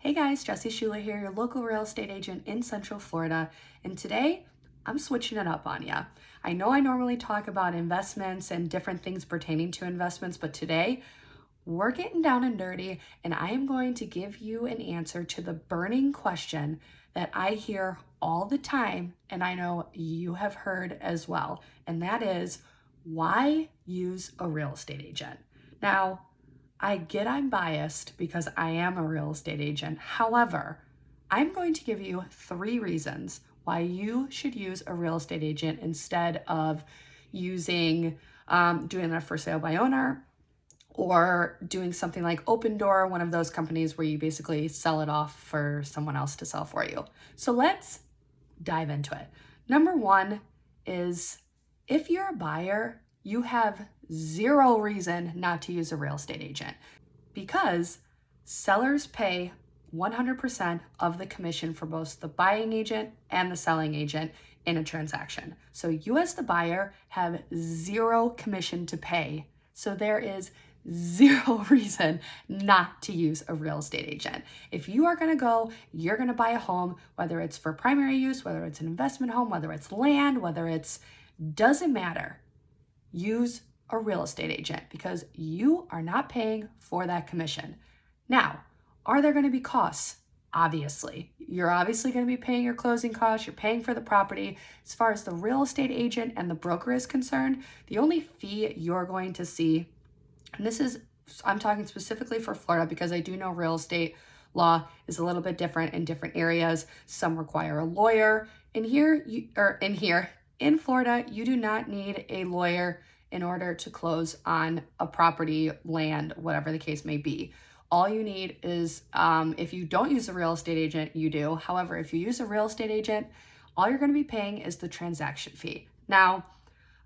Hey guys, Jessie Shula here, your local real estate agent in Central Florida, and today I'm switching it up on you. I know I normally talk about investments and different things pertaining to investments, but today we're getting down and dirty, and I am going to give you an answer to the burning question that I hear all the time, and I know you have heard as well, and that is, why use a real estate agent? Now, I get I'm biased because I am a real estate agent. However, I'm going to give you 3 reasons why you should use a real estate agent instead of using doing a for sale by owner or doing something like Opendoor, one of those companies where you basically sell it off for someone else to sell for you. So let's dive into it. Number 1 is if you're a buyer, you have 0 reason not to use a real estate agent because sellers pay 100% of the commission for both the buying agent and the selling agent in a transaction. So you as the buyer have 0 commission to pay. So there is 0 reason not to use a real estate agent. If you are going to go, you're going to buy a home, whether it's for primary use, whether it's an investment home, whether it's land, doesn't matter. Use a real estate agent because you are not paying for that commission. Now, are there going to be costs? Obviously. You're obviously going to be paying your closing costs. You're paying for the property. As far as the real estate agent and the broker is concerned, the only fee you're going to see, and I'm talking specifically for Florida because I do know real estate law is a little bit different in different areas. Some require a lawyer. In Florida, you do not need a lawyer in order to close on a property, land, whatever the case may be. All you need is, if you don't use a real estate agent, you do. However, if you use a real estate agent, all you're going to be paying is the transaction fee. Now,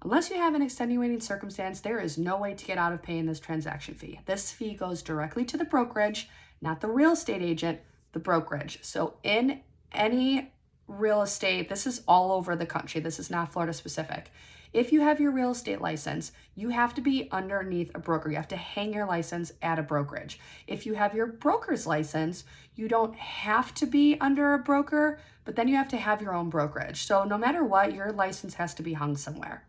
unless you have an extenuating circumstance, there is no way to get out of paying this transaction fee. This fee goes directly to the brokerage, not the real estate agent, the brokerage. So in any real estate, this is all over the country. This is not Florida specific. If you have your real estate license, you have to be underneath a broker. You have to hang your license at a brokerage. If you have your broker's license, you don't have to be under a broker, but then you have to have your own brokerage. So no matter what, your license has to be hung somewhere.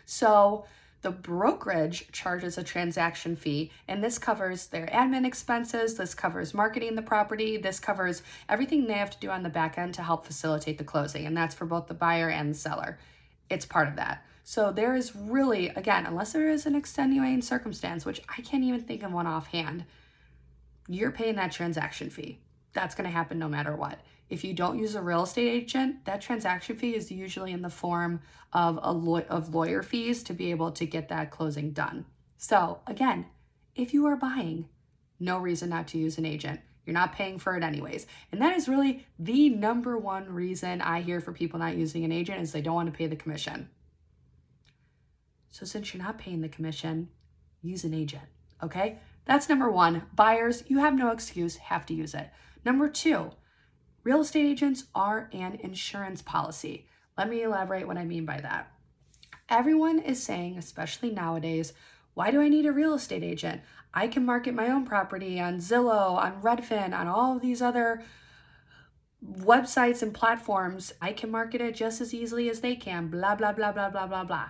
So the brokerage charges a transaction fee, and this covers their admin expenses, this covers marketing the property, this covers everything they have to do on the back end to help facilitate the closing, and that's for both the buyer and the seller. It's part of that. So there is really, again, unless there is an extenuating circumstance, which I can't even think of one offhand, you're paying that transaction fee. That's going to happen no matter what. If you don't use a real estate agent, that transaction fee is usually in the form of lawyer fees to be able to get that closing done. So again, if you are buying, no reason not to use an agent. You're not paying for it anyways. And that is really the number 1 reason I hear for people not using an agent is they don't want to pay the commission. So since you're not paying the commission, use an agent, okay? That's number 1. Buyers, you have no excuse, have to use it. Number 2, real estate agents are an insurance policy. Let me elaborate what I mean by that. Everyone is saying, especially nowadays, why do I need a real estate agent? I can market my own property on Zillow, on Redfin, on all of these other websites and platforms. I can market it just as easily as they can, blah, blah, blah, blah, blah, blah, blah.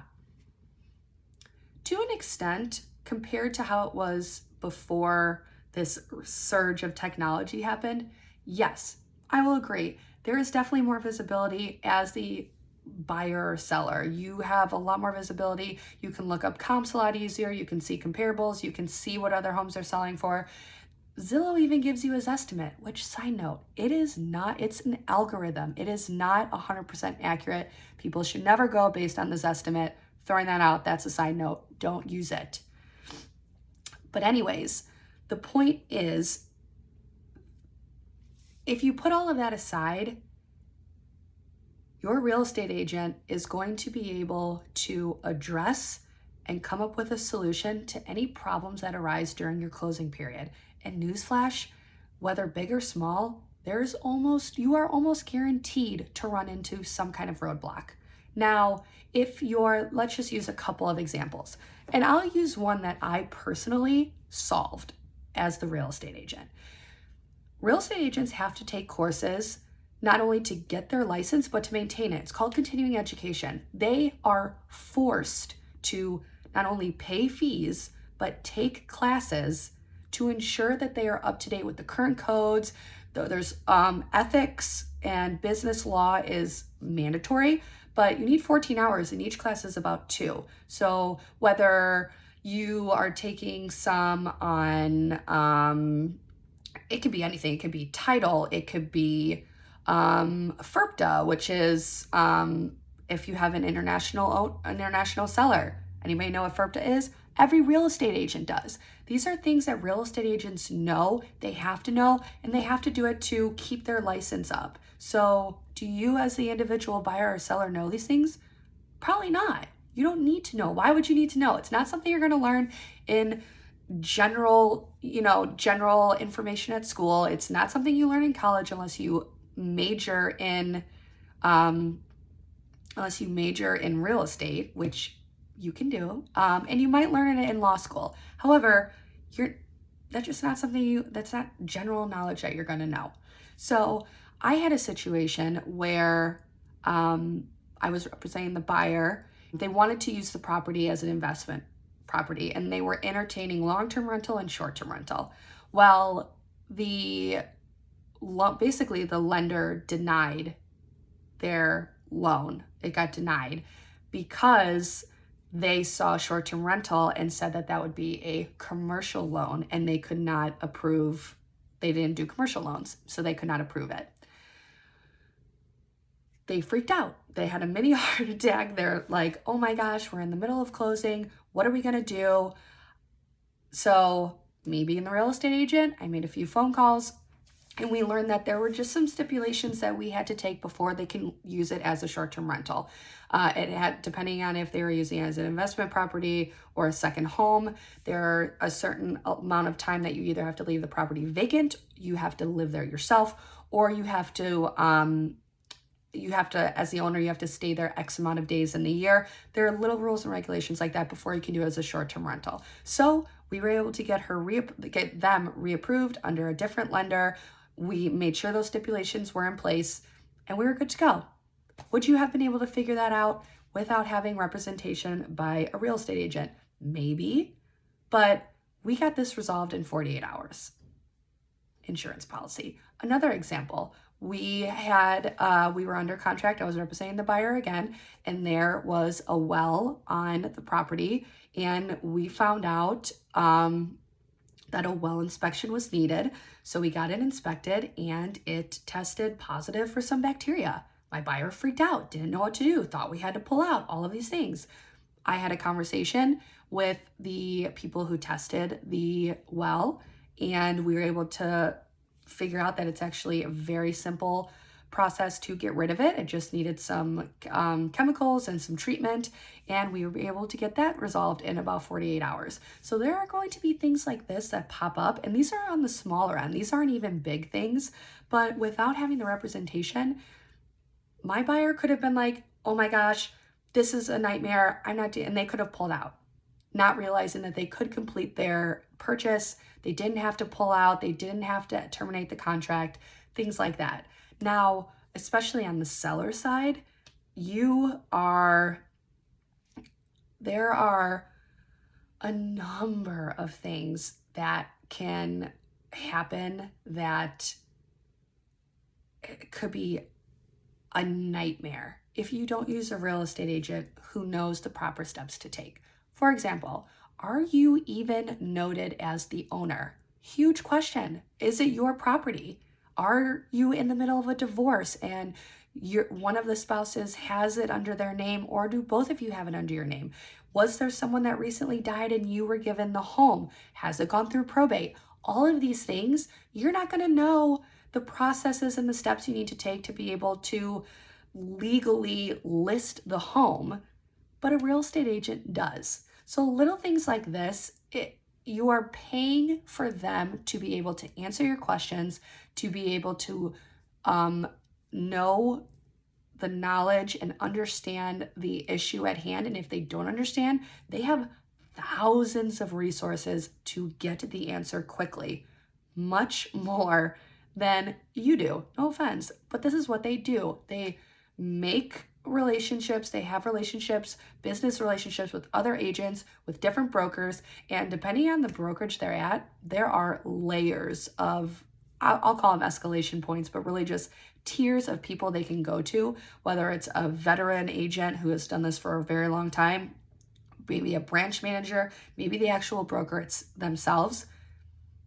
To an extent, compared to how it was before this surge of technology happened, yes, I will agree. There is definitely more visibility as the buyer or seller. You have a lot more visibility. You can look up comps a lot easier. You can see comparables. You can see what other homes are selling for. Zillow even gives you a Zestimate, which, side note, it's an algorithm. It is not 100% accurate. People should never go based on the Zestimate. Throwing that out, that's a side note. Don't use it. But anyways, the point is, if you put all of that aside, your real estate agent is going to be able to address and come up with a solution to any problems that arise during your closing period. And newsflash, whether big or small, you are almost guaranteed to run into some kind of roadblock. Now, let's just use a couple of examples. And I'll use one that I personally solved as the real estate agent. real estate agents have to take courses not only to get their license, but to maintain it. It's called continuing education. They are forced to not only pay fees, but take classes to ensure that they are up to date with the current codes. There's ethics and business law is mandatory, but you need 14 hours and each class is about 2. So whether you are taking some on, it could be anything. It could be title. It could be FERPTA, which is if you have an international seller. Anybody know what FERPTA is? Every real estate agent does. These are things that real estate agents know, they have to know, and they have to do it to keep their license up. So do you as the individual buyer or seller know these things? Probably not. You don't need to know. Why would you need to know? It's not something you're going to learn in general information at school. It's not something you learn in college unless you major in real estate, which you can do, and you might learn it in law school. However, that's just not that's not general knowledge that you're going to know. So I had a situation where I was representing the buyer. They wanted to use the property as an investment property, and they were entertaining long-term rental and short-term rental. Well, basically the lender denied their loan. It got denied because they saw short-term rental and said that that would be a commercial loan, and they could not approve. They didn't do commercial loans, so they could not approve it. They freaked out. They had a mini heart attack. They're like, oh my gosh, we're in the middle of closing. What are we going to do? So me being the real estate agent, I made a few phone calls, and we learned that there were just some stipulations that we had to take before they can use it as a short-term rental. It had, depending on if they were using it as an investment property or a second home, there are a certain amount of time that you either have to leave the property vacant, you have to live there yourself, or you have to, as the owner, you have to stay there X amount of days in the year. There are little rules and regulations like that before you can do it as a short-term rental. So we were able to get them reapproved under a different lender. We made sure those stipulations were in place, and we were good to go. Would you have been able to figure that out without having representation by a real estate agent? Maybe, but we got this resolved in 48 hours. Insurance policy. Another example, we were under contract. I was representing the buyer again, and there was a well on the property, and we found out that a well inspection was needed. So we got it inspected, and it tested positive for some bacteria. My buyer freaked out, didn't know what to do, thought we had to pull out, all of these things. I had a conversation with the people who tested the well, and we were able to figure out that it's actually a very simple process to get rid of it. It just needed some chemicals and some treatment, and we were able to get that resolved in about 48 hours. So there are going to be things like this that pop up, and these are on the smaller end. These aren't even big things, but without having the representation, my buyer could have been like, oh my gosh, this is a nightmare. And they could have pulled out, not realizing that they could complete their purchase. They didn't have to pull out. They didn't have to terminate the contract, things like that. Now, especially on the seller side, there are a number of things that can happen that it could be a nightmare if you don't use a real estate agent who knows the proper steps to take. For example, are you even noted as the owner? Huge question. Is it your property? Are you in the middle of a divorce and one of the spouses has it under their name, or do both of you have it under your name? Was there someone that recently died and you were given the home? Has it gone through probate? All of these things, you're not going to know the processes and the steps you need to take to be able to legally list the home, but a real estate agent does. So little things like this, you are paying for them to be able to answer your questions, to be able to know the knowledge and understand the issue at hand. And if they don't understand, they have thousands of resources to get the answer quickly, much more than you do. No offense, but this is what they do. They make relationships, they have relationships, business relationships with other agents, with different brokers, and depending on the brokerage they're at, there are layers of, I'll call them escalation points, but really just tiers of people they can go to, whether it's a veteran agent who has done this for a very long time, maybe a branch manager, maybe the actual broker themselves.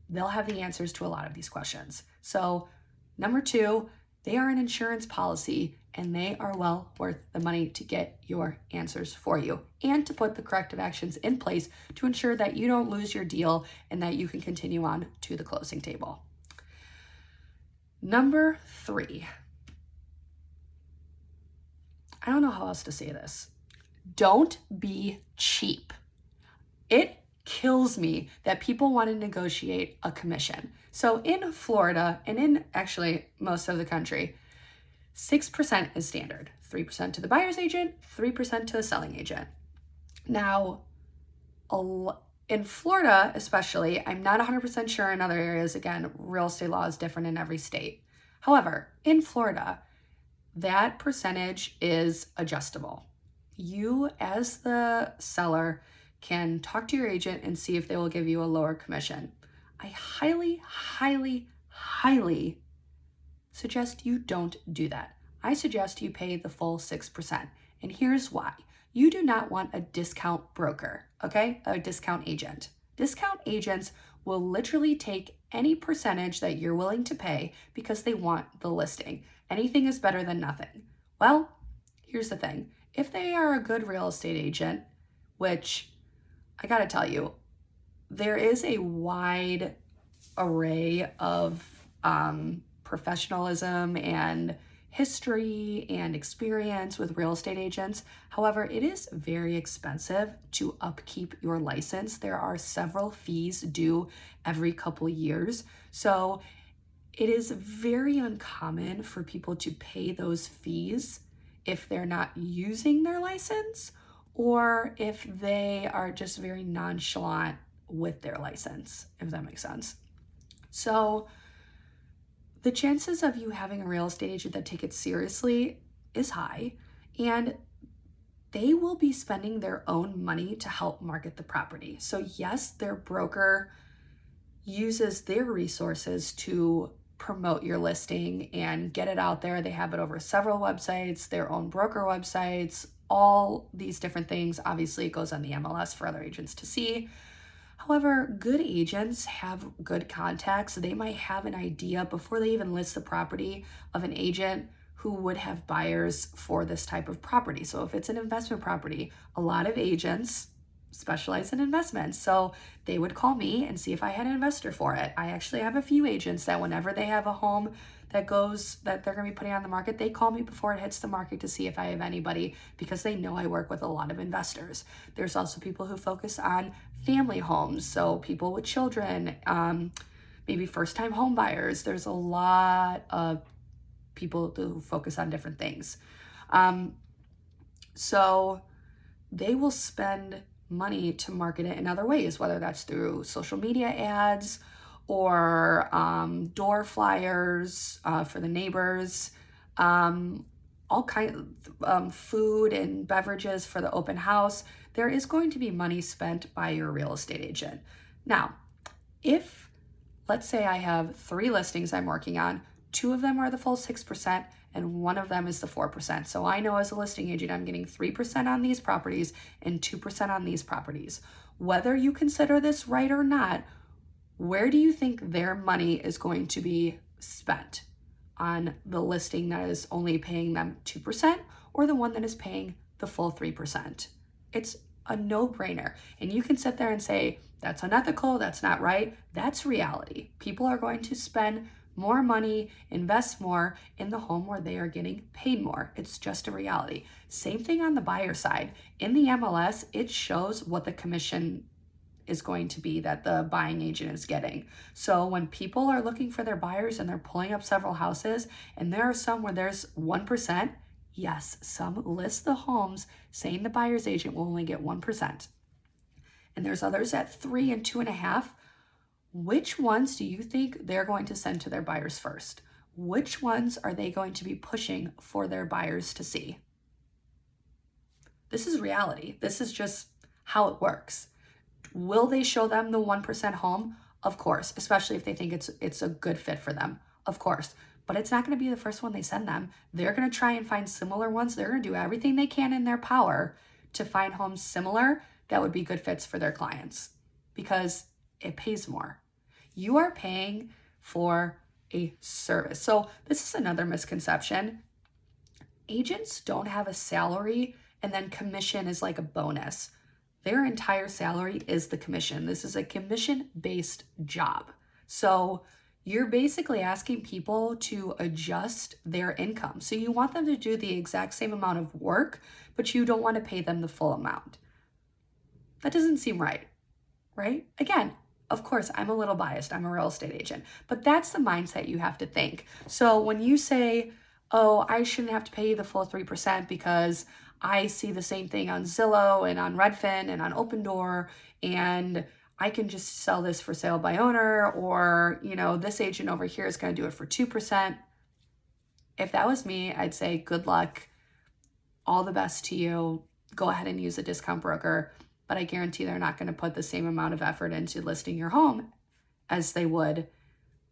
They'll have the answers to a lot of these questions. So, number 2, they are an insurance policy and they are well worth the money to get your answers for you and to put the corrective actions in place to ensure that you don't lose your deal and that you can continue on to the closing table. Number 3, I don't know how else to say this. Don't be cheap. It kills me that people want to negotiate a commission. So in Florida and in actually most of the country, 6% is standard. 3% to the buyer's agent, 3% to the selling agent. Now, in Florida especially, I'm not 100% sure in other areas. Again, real estate law is different in every state. However, in Florida, that percentage is adjustable. You, as the seller, can talk to your agent and see if they will give you a lower commission. I highly, highly, highly suggest you don't do that. I suggest you pay the full 6%. And here's why. You do not want a discount broker, okay? A discount agent. Discount agents will literally take any percentage that you're willing to pay because they want the listing. Anything is better than nothing. Well, here's the thing. If they are a good real estate agent, which I gotta tell you, there is a wide array of professionalism and history and experience with real estate agents. However, it is very expensive to upkeep your license. There are several fees due every couple years. So it is very uncommon for people to pay those fees if they're not using their license or if they are just very nonchalant with their license, if that makes sense. So the chances of you having a real estate agent that take it seriously is high, and they will be spending their own money to help market the property. So yes, their broker uses their resources to promote your listing and get it out there. They have it over several websites, their own broker websites, all these different things. Obviously, it goes on the MLS for other agents to see. However, good agents have good contacts. They might have an idea before they even list the property of an agent who would have buyers for this type of property. So if it's an investment property, a lot of agents specialize in investments. So they would call me and see if I had an investor for it. I actually have a few agents that whenever they have a home that they're going to be putting on the market, they call me before it hits the market to see if I have anybody because they know I work with a lot of investors. There's also people who focus on family homes, so people with children, maybe first-time home buyers. There's a lot of people who focus on different things. So they will spend money to market it in other ways, whether that's through social media ads or door flyers for the neighbors, all kinds of food and beverages for the open house. There is going to be money spent by your real estate agent. Now, if let's say I have 3 listings I'm working on, 2 of them are the full 6% and 1 of them is the 4%. So I know as a listing agent, I'm getting 3% on these properties and 2% on these properties. Whether you consider this right or not, where do you think their money is going to be spent? On the listing that is only paying them 2% or the one that is paying the full 3%? It's a no-brainer. And you can sit there and say, that's unethical, that's not right. That's reality. People are going to spend more money, invest more in the home where they are getting paid more. It's just a reality. Same thing on the buyer side. In the MLS, it shows what the commission is going to be that the buying agent is getting. So when people are looking for their buyers and they're pulling up several houses, and there are some where there's 1%, yes, some list the homes saying the buyer's agent will only get 1%. And there's others at 3 and 2.5. which ones do you think they're going to send to their buyers first? Which ones are they going to be pushing for their buyers to see? This is reality. This is just how it works. Will they show them the 1% home? Of course, especially if they think it's a good fit for them. Of course. But it's not going to be the first one they send them. They're going to try and find similar ones. They're going to do everything they can in their power to find homes similar that would be good fits for their clients because it pays more. You are paying for a service. So this is another misconception. Agents don't have a salary and then commission is like a bonus. Their entire salary is the commission. This is a commission-based job. So you're basically asking people to adjust their income. So you want them to do the exact same amount of work, but you don't want to pay them the full amount. That doesn't seem right, right? Again, of course, I'm a little biased. I'm a real estate agent, but that's the mindset you have to think. So when you say, oh, I shouldn't have to pay you the full 3% because I see the same thing on Zillow and on Redfin and on Opendoor, and I can just sell this for sale by owner, or, this agent over here is going to do it for 2%. If that was me, I'd say good luck, all the best to you. Go ahead and use a discount broker, but I guarantee they're not going to put the same amount of effort into listing your home as they would.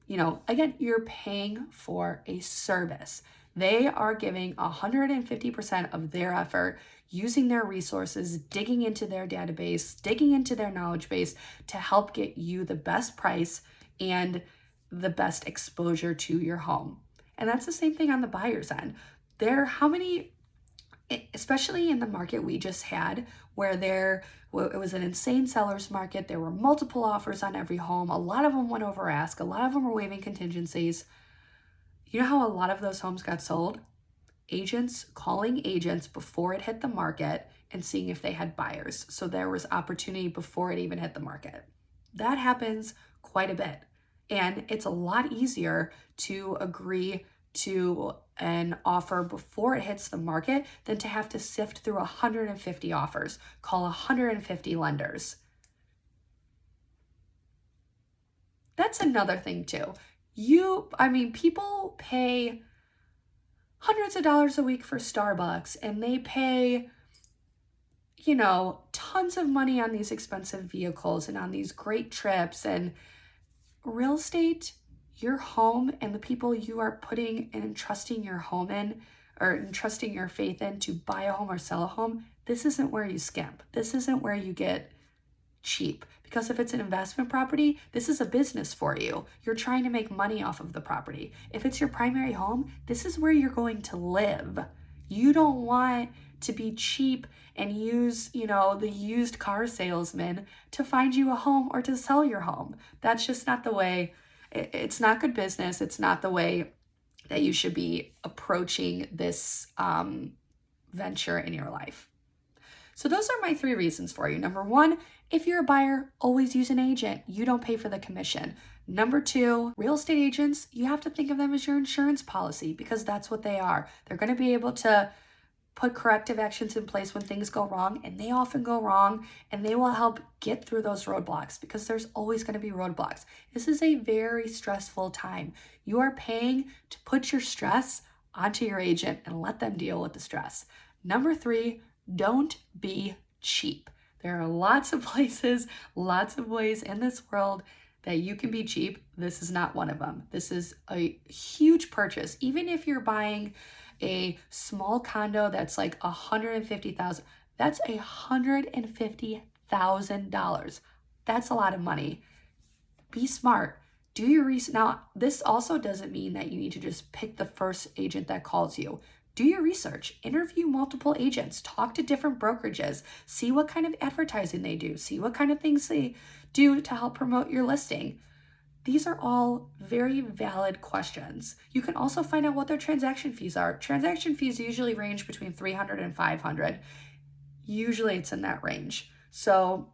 Again, you're paying for a service. They are giving 150% of their effort, using their resources, digging into their database, digging into their knowledge base to help get you the best price and the best exposure to your home. And that's the same thing on the buyer's end. Especially in the market we just had, where it was an insane seller's market, there were multiple offers on every home, a lot of them went over ask, a lot of them were waiving contingencies. You know how a lot of those homes got sold? Agents calling agents before it hit the market and seeing if they had buyers. So there was opportunity before it even hit the market. That happens quite a bit. And it's a lot easier to agree to an offer before it hits the market than to have to sift through 150 offers, call 150 lenders. That's another thing too. People pay hundreds of dollars a week for Starbucks, and they pay, tons of money on these expensive vehicles and on these great trips. And real estate, your home and the people you are putting and entrusting your home in, or entrusting your faith in to buy a home or sell a home, this isn't where you skimp. This isn't where you get cheap. Because if it's an investment property, this is a business for you. You're trying to make money off of the property. If it's your primary home, this is where you're going to live. You don't want to be cheap and use, the used car salesman to find you a home or to sell your home. That's just not the way. It's not good business. It's not the way that you should be approaching this venture in your life. So those are my 3 reasons for you. Number 1, if you're a buyer, always use an agent. You don't pay for the commission. Number 2, real estate agents, you have to think of them as your insurance policy because that's what they are. They're going to be able to put corrective actions in place when things go wrong, and they often go wrong, and they will help get through those roadblocks because there's always going to be roadblocks. This is a very stressful time. You are paying to put your stress onto your agent and let them deal with the stress. Number 3, don't be cheap. There are lots of places, lots of ways in this world that you can be cheap. This is not one of them. This is a huge purchase. Even if you're buying a small condo that's like $150,000, that's $150,000. That's a lot of money. Be smart. Do your research. Now, this also doesn't mean that you need to just pick the first agent that calls you. Do your research, interview multiple agents, talk to different brokerages, see what kind of advertising they do, see what kind of things they do to help promote your listing. These are all very valid questions. You can also find out what their transaction fees are. Transaction fees usually range between $300 and $500. Usually it's in that range. So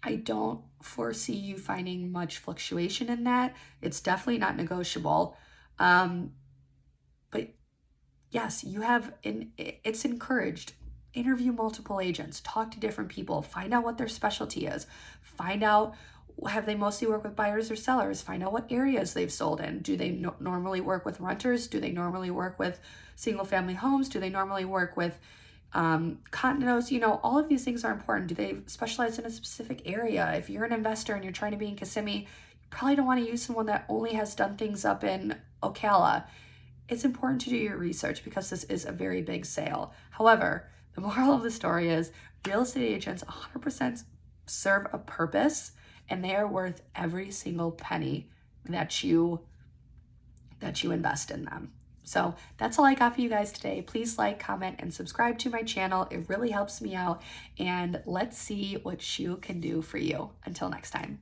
I don't foresee you finding much fluctuation in that. It's definitely not negotiable. But yes, it's encouraged. Interview multiple agents, talk to different people, find out what their specialty is, find out Have they mostly work with buyers or sellers? Find out what areas they've sold in. Do they normally work with renters? Do they normally work with single family homes? Do they normally work with condos? You know, all of these things are important. Do they specialize in a specific area? If you're an investor and you're trying to be in Kissimmee, you probably don't want to use someone that only has done things up in Ocala. It's important to do your research because this is a very big sale. However, the moral of the story is real estate agents 100% serve a purpose, and they are worth every single penny that you invest in them. So that's all I got for you guys today. Please like, comment, and subscribe to my channel. It really helps me out. And let's see what Shu can do for you. Until next time.